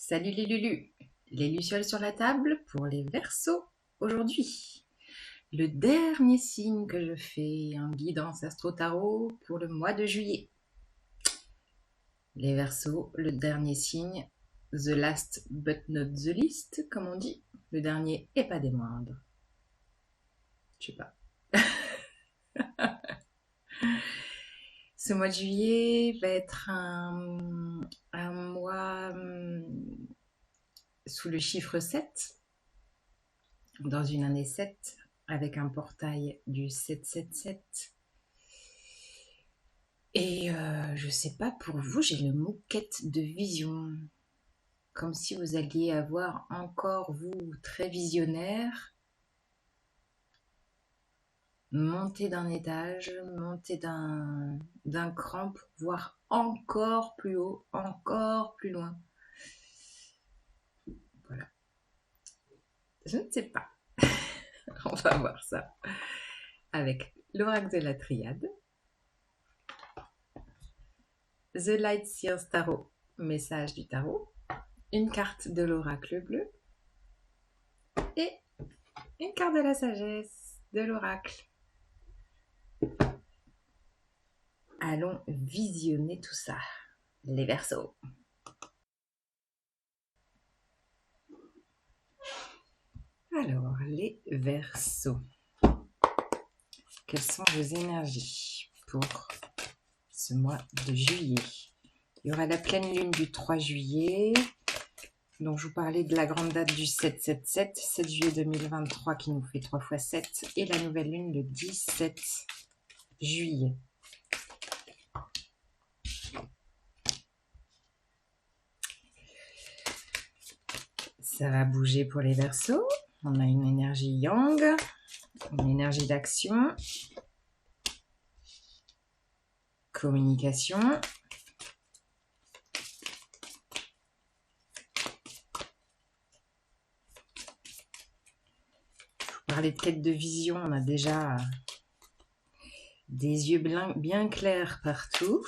Salut les Lulus, les lucioles sur la table pour les Verseaux. Aujourd'hui, le dernier signe que je fais en guidance astro-tarot pour le mois de juillet. Les Verseaux, le dernier signe, the last but not the least, comme on dit, le dernier et pas des moindres. Je sais pas. Ce mois de juillet va être un mois sous le chiffre 7, dans une année 7, avec un portail du 777. Et je sais pas pour vous, j'ai le mot quête de vision. Comme si vous alliez avoir encore, vous, très visionnaire, monter d'un étage, monter d'un cran pour voir encore plus haut, encore plus loin. Voilà. Je ne sais pas. On va voir ça avec l'oracle de la triade, The Light Seers Tarot, message du tarot, une carte de l'oracle bleu et une carte de la sagesse de l'oracle. Allons visionner tout ça. Les Verseaux. Alors, les Verseaux. Quelles sont vos énergies pour ce mois de juillet? Il y aura la pleine lune du 3 juillet, dont je vous parlais de la grande date du 777, 7 juillet 2023 qui nous fait 3 x 7, et la nouvelle lune le 17 juillet. Ça va bouger pour les Verseaux. On a une énergie yang, une énergie d'action, communication, parler de quête de vision, on a déjà des yeux bien clairs partout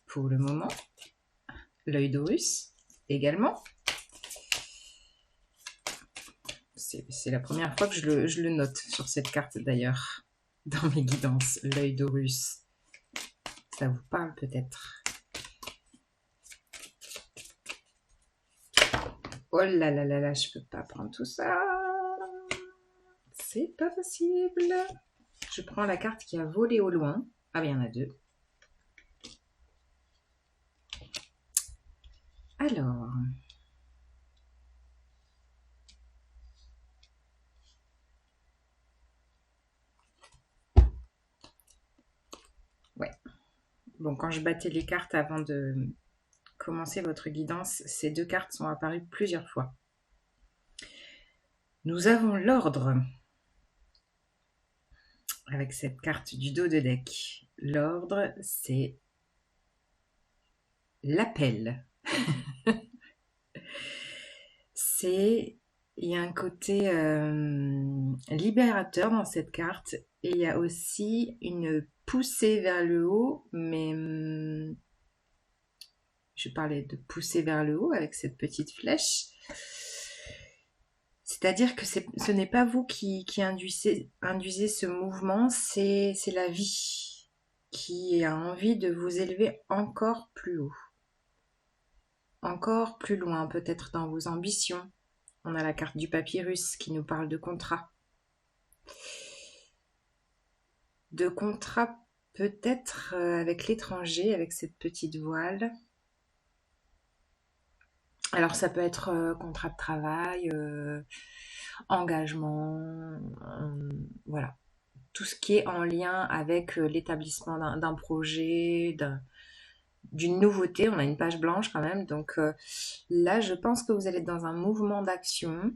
pour le moment. L'œil d'Horus également. C'est la première fois que je le note sur cette carte d'ailleurs, dans mes guidances, l'œil d'Horus. Ça vous parle peut-être? Oh là là là là, je peux pas prendre tout ça. C'est pas possible. Je prends la carte qui a volé au loin. Ah, il y en a deux. Alors. Ouais. Bon, quand je battais les cartes avant de commencer votre guidance, ces deux cartes sont apparues plusieurs fois. Nous avons l'ordre. Avec cette carte du dos de deck. L'ordre, c'est l'appel. Il y a un côté libérateur dans cette carte et il y a aussi une poussée vers le haut, mais je parlais de pousser vers le haut avec cette petite flèche. C'est-à-dire que ce n'est pas vous qui induisez ce mouvement, c'est la vie qui a envie de vous élever encore plus haut. Encore plus loin, peut-être dans vos ambitions. On a la carte du papyrus qui nous parle de contrat. De contrat peut-être avec l'étranger, avec cette petite voile. Alors ça peut être contrat de travail, engagement, voilà. Tout ce qui est en lien avec l'établissement d'un projet, d'une nouveauté. On a une page blanche quand même. Donc là, je pense que vous allez être dans un mouvement d'action.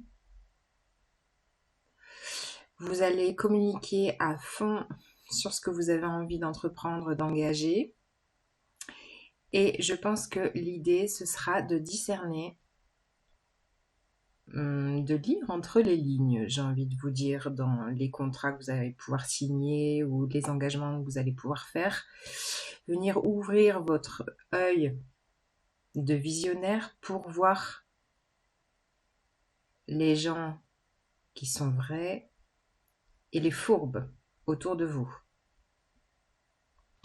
Vous allez communiquer à fond sur ce que vous avez envie d'entreprendre, d'engager. Et je pense que l'idée, ce sera de discerner, de lire entre les lignes, j'ai envie de vous dire, dans les contrats que vous allez pouvoir signer ou les engagements que vous allez pouvoir faire. Venir ouvrir votre œil de visionnaire pour voir les gens qui sont vrais et les fourbes autour de vous.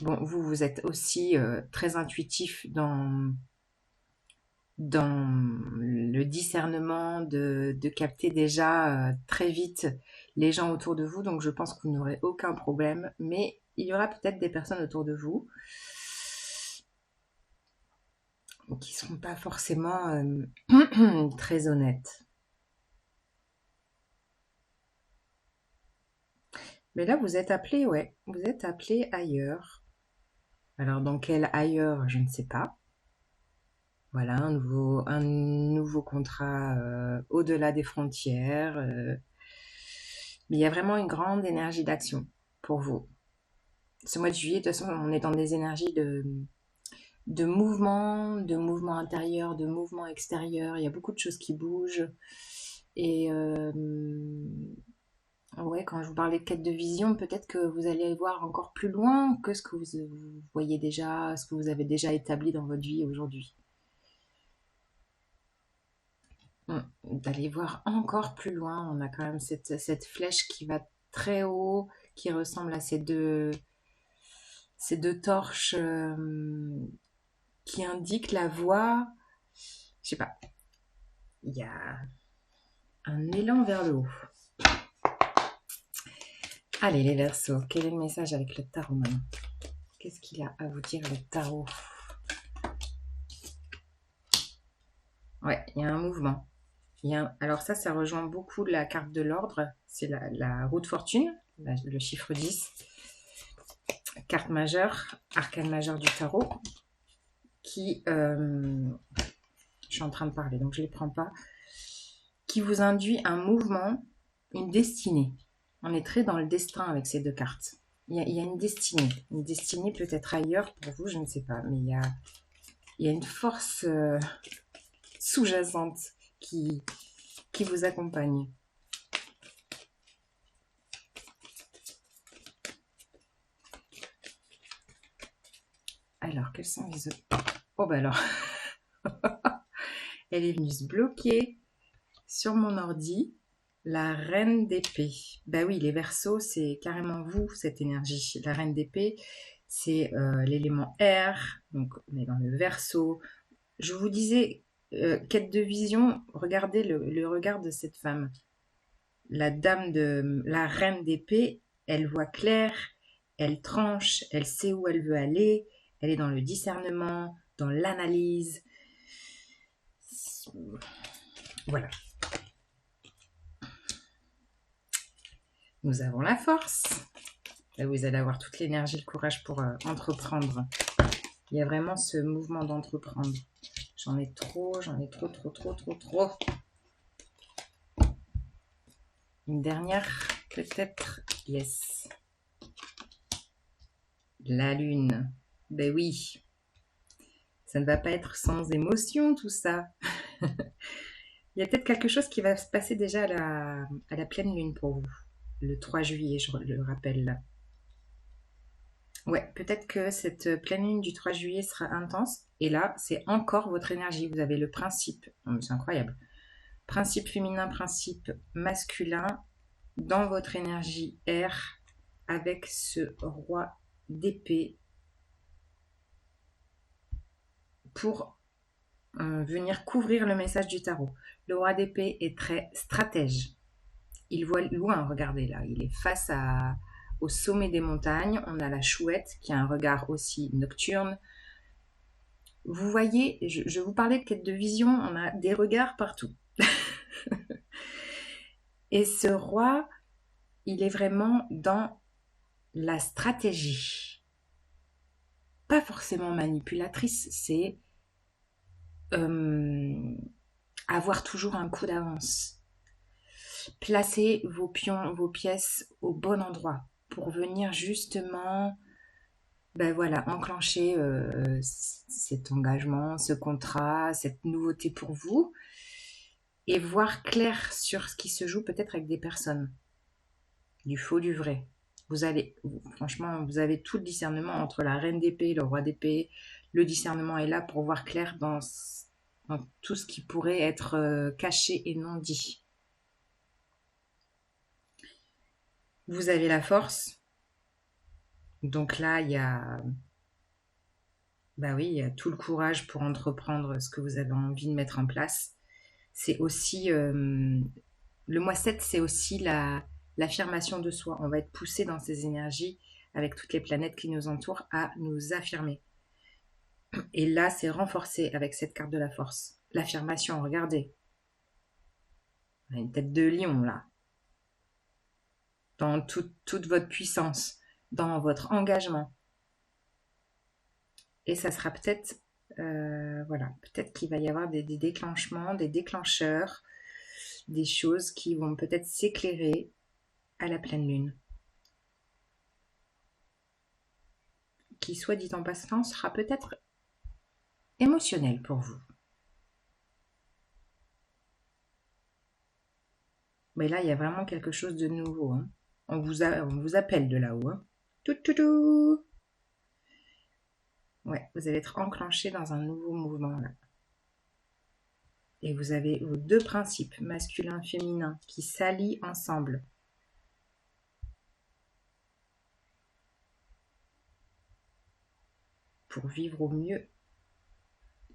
Bon, vous êtes aussi très intuitif dans le discernement de capter déjà très vite les gens autour de vous. Donc, je pense que vous n'aurez aucun problème. Mais il y aura peut-être des personnes autour de vous qui ne seront pas forcément très honnêtes. Mais là, vous êtes appelé, ouais, vous êtes appelé ailleurs. Alors, dans quel ailleurs, je ne sais pas. Voilà, un nouveau contrat au-delà des frontières. Mais il y a vraiment une grande énergie d'action pour vous. Ce mois de juillet, de toute façon, on est dans des énergies de mouvement intérieur, de mouvement extérieur. Il y a beaucoup de choses qui bougent. Et ouais, quand je vous parlais de quête de vision, peut-être que vous allez voir encore plus loin que ce que vous voyez déjà, ce que vous avez déjà établi dans votre vie aujourd'hui. D'aller voir encore plus loin, on a quand même cette flèche qui va très haut, qui ressemble à ces deux torches qui indiquent la voie. Je sais pas, il y a un élan vers le haut. Allez les Verseaux, quel est le message avec le tarot maintenant? Qu'est-ce qu'il a à vous dire le tarot? Ouais, il y a un mouvement. Alors ça rejoint beaucoup la carte de l'ordre, c'est la roue de fortune, le chiffre 10. Carte majeure, arcane majeur du tarot, qui, je suis en train de parler donc je ne les prends pas, qui vous induit un mouvement, une destinée. On est très dans le destin avec ces deux cartes. Il y a une destinée peut-être ailleurs pour vous, je ne sais pas, mais il y a une force sous-jacente qui vous accompagne. Alors, quels sont les autres? Oh, bah alors, elle est venue se bloquer sur mon ordi, la reine d'épée. Bah oui, les Verseaux, c'est carrément vous, cette énergie. La reine d'épée, c'est l'élément air, donc on est dans le Verseau. Je vous disais, quête de vision, regardez le regard de cette femme. La reine d'épée, elle voit clair, elle tranche, elle sait où elle veut aller, elle est dans le discernement, dans l'analyse. Voilà. Nous avons la force. Là, vous allez avoir toute l'énergie, le courage pour entreprendre. Il y a vraiment ce mouvement d'entreprendre. J'en ai trop. Une dernière, peut-être. Yes. La lune. Ben oui. Ça ne va pas être sans émotion, tout ça. Il y a peut-être quelque chose qui va se passer déjà à la pleine lune pour vous. Le 3 juillet, je le rappelle là. Ouais, peut-être que cette pleine lune du 3 juillet sera intense. Et là, c'est encore votre énergie. Vous avez le principe. C'est incroyable. Principe féminin, principe masculin dans votre énergie air avec ce roi d'épée pour venir couvrir le message du tarot. Le roi d'épée est très stratège. Il voit loin, regardez là, il est face au sommet des montagnes. On a la chouette qui a un regard aussi nocturne. Vous voyez, je vous parlais de quête de vision, on a des regards partout. Et ce roi, il est vraiment dans la stratégie. Pas forcément manipulatrice, c'est avoir toujours un coup d'avance. Placez vos pions, vos pièces au bon endroit pour venir justement enclencher cet engagement, ce contrat, cette nouveauté pour vous et voir clair sur ce qui se joue peut-être avec des personnes. Du faux, du vrai. Franchement, vous avez tout le discernement entre la reine d'épée, le roi d'épée. Le discernement est là pour voir clair dans tout ce qui pourrait être caché et non dit. Vous avez la force. Donc là, bah oui, il y a tout le courage pour entreprendre ce que vous avez envie de mettre en place. C'est aussi, le mois 7, c'est aussi l'affirmation de soi. On va être poussé dans ces énergies avec toutes les planètes qui nous entourent à nous affirmer. Et là, c'est renforcé avec cette carte de la force. L'affirmation, regardez. On a une tête de lion là. Dans toute votre puissance, dans votre engagement. Et ça sera peut-être, voilà, peut-être qu'il va y avoir des déclenchements, des déclencheurs, des choses qui vont peut-être s'éclairer à la pleine lune. Qui, soit dit en passant, sera peut-être émotionnel pour vous. Mais là, il y a vraiment quelque chose de nouveau. Hein. On vous appelle de là-haut. Hein. Tout. Ouais, vous allez être enclenché dans un nouveau mouvement là. Et vous avez vos deux principes, masculin, féminin, qui s'allient ensemble. Pour vivre au mieux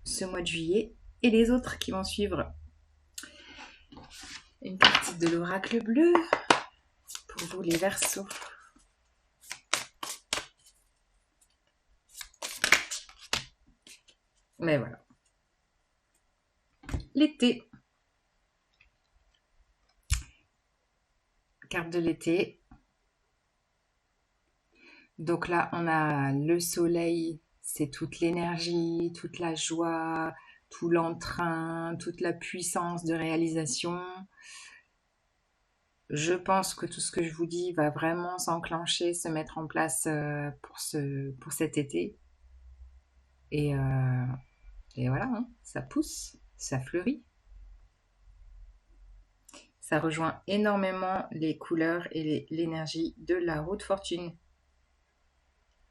ce mois de juillet et les autres qui vont suivre. Une partie de l'oracle bleu pour vous les Verseaux. Mais voilà. L'été. Carte de l'été. Donc là, on a le soleil, c'est toute l'énergie, toute la joie, tout l'entrain, toute la puissance de réalisation. Je pense que tout ce que je vous dis va vraiment s'enclencher, se mettre en place pour cet été. Et voilà, hein, ça pousse, ça fleurit. Ça rejoint énormément les couleurs et l'énergie de la roue de fortune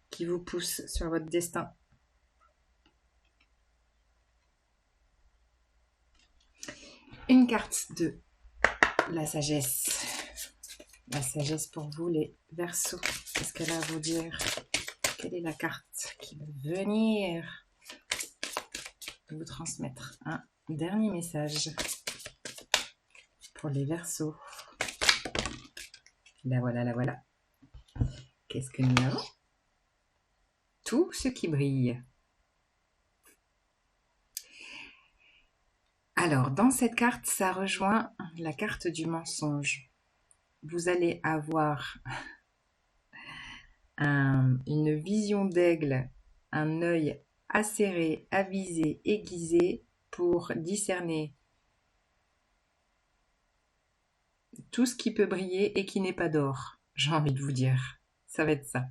qui vous pousse sur votre destin. Une carte de la sagesse. La sagesse pour vous, les Verseaux. Qu'est-ce qu'elle a à vous dire? Quelle est la carte qui va venir vous transmettre un dernier message pour les Verseaux? La voilà, la voilà. Qu'est-ce que nous avons? Tout ce qui brille. Alors, dans cette carte, ça rejoint la carte du mensonge. Vous allez avoir une vision d'aigle, un œil acéré, avisé, aiguisé pour discerner tout ce qui peut briller et qui n'est pas d'or. J'ai envie de vous dire, ça va être ça.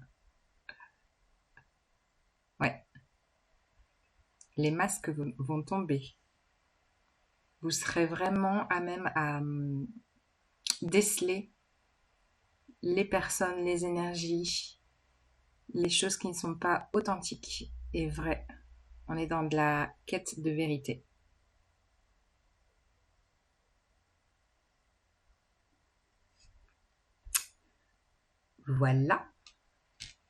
Ouais. Les masques vont tomber. Vous serez vraiment à même à déceler les personnes, les énergies, les choses qui ne sont pas authentiques et vraies. On est dans de la quête de vérité. Voilà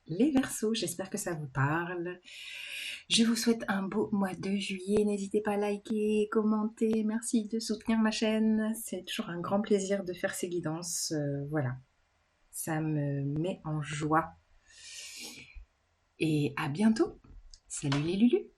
les Verseaux, j'espère que ça vous parle. Je vous souhaite un beau mois de juillet. N'hésitez pas à liker, commenter. Merci de soutenir ma chaîne. C'est toujours un grand plaisir de faire ces guidances. Voilà, ça me met en joie. Et à bientôt. Salut les Lulus.